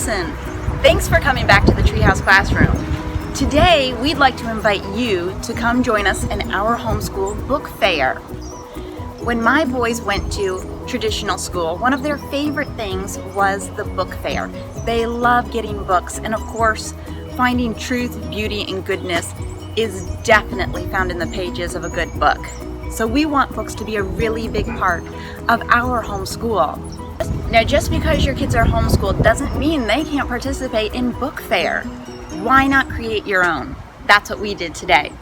Allison. Thanks for coming back to the Treehouse Classroom. Today, we'd like to invite you to come join us in our homeschool book fair. When my boys went to traditional school, one of their favorite things was the book fair. They love getting books, and of course, finding truth, beauty, and goodness is definitely found in the pages of a good book. So we want books to be a really big part of our homeschool. Now, just because your kids are homeschooled doesn't mean they can't participate in book fair. Why not create your own? That's what we did today.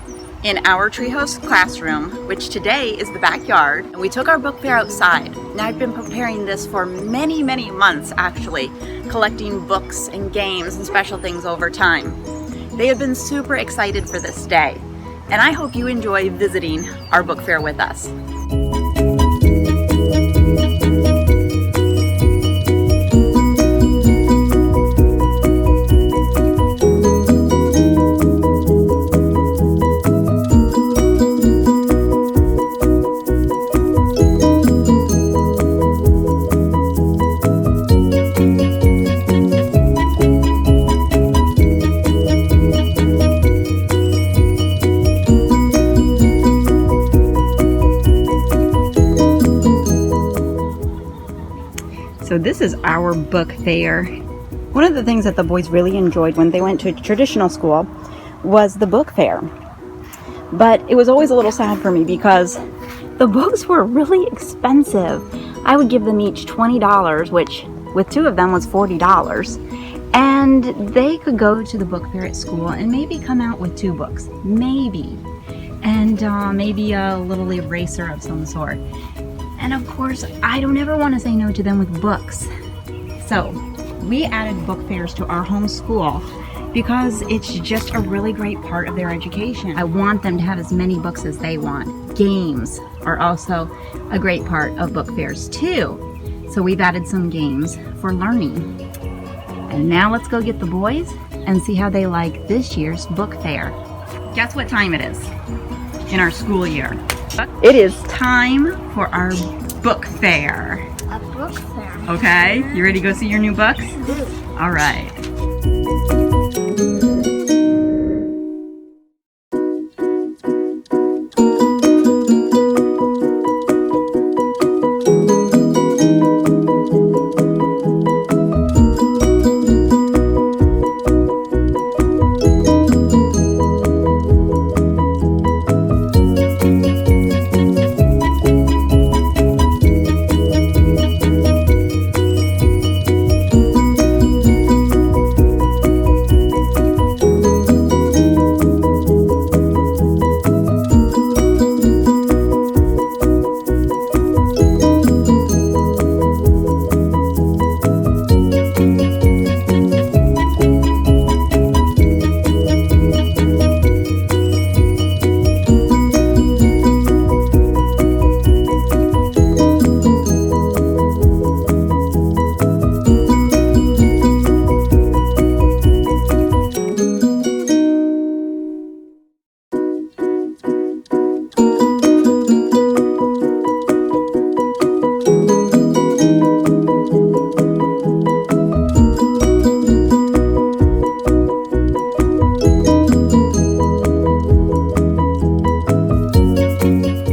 In our Treehouse Classroom, which today is the backyard, and we took our book fair outside. Now, I've been preparing this for many months actually, collecting books and games and special things over time. They have been super excited for this day, and I hope you enjoy visiting our book fair with us. So this is our book fair. One of the things that the boys really enjoyed when they went to traditional school was the book fair. But it was always a little sad for me because the books were really expensive. I would give them each $20, which with two of them was $40. And they could go to the book fair at school and maybe come out with 2 books, maybe. And maybe a little eraser of some sort. And of course, I don't ever want to say no to them with books. So we added book fairs to our homeschool because it's just a really great part of their education. I want them to have as many books as they want. Games are also a great part of book fairs too. So we've added some games for learning. And now let's go get the boys and see how they like this year's book fair. Guess what time it is in our school year? It is time for our book fair. A book fair. Okay, you ready to go see your new books? All right.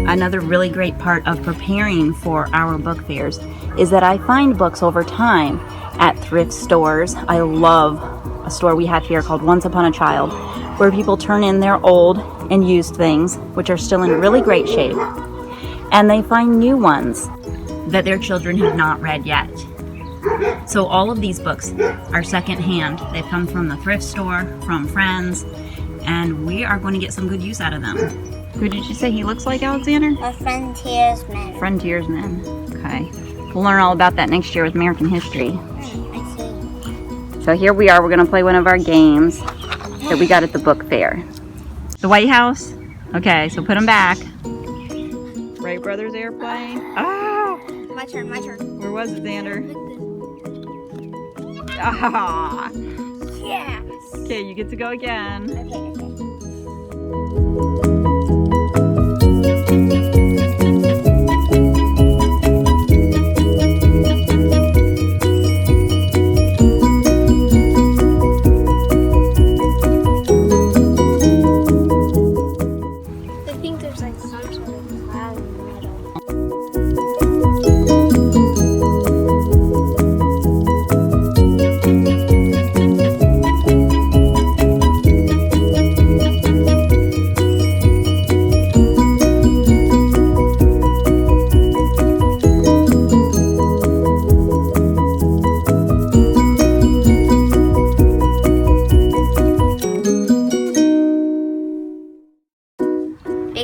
Another really great part of preparing for our book fairs is that I find books over time at thrift stores. I love a store we have here called Once Upon a Child, where people turn in their old and used things, which are still in really great shape, and they find new ones that their children have not read yet. So all of these books are secondhand. They've come from the thrift store, from friends, and we are going to get some good use out of them. Who did you say he looks like, Alexander? A frontiersman. Frontiersman. Okay. We'll learn all about that next year with American history. I see. So here we are. We're going to play one of our games that we got at the book fair. The White House? Okay, so put them back. Wright Brothers airplane. Ah! My turn, my turn. Where was it, Xander? Ah! Yes. Okay, you get to go again. Okay.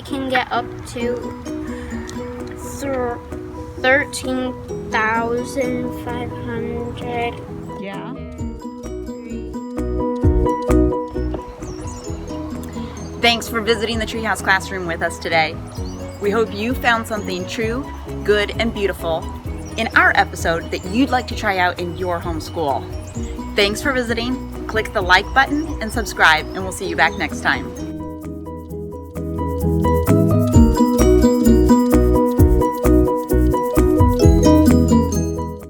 they can get up to 13,500. Yeah. Thanks for visiting the Treehouse Classroom with us today. We hope you found something true, good, and beautiful in our episode that you'd like to try out in your homeschool. Thanks for visiting. Click the like button and subscribe, and we'll see you back next time.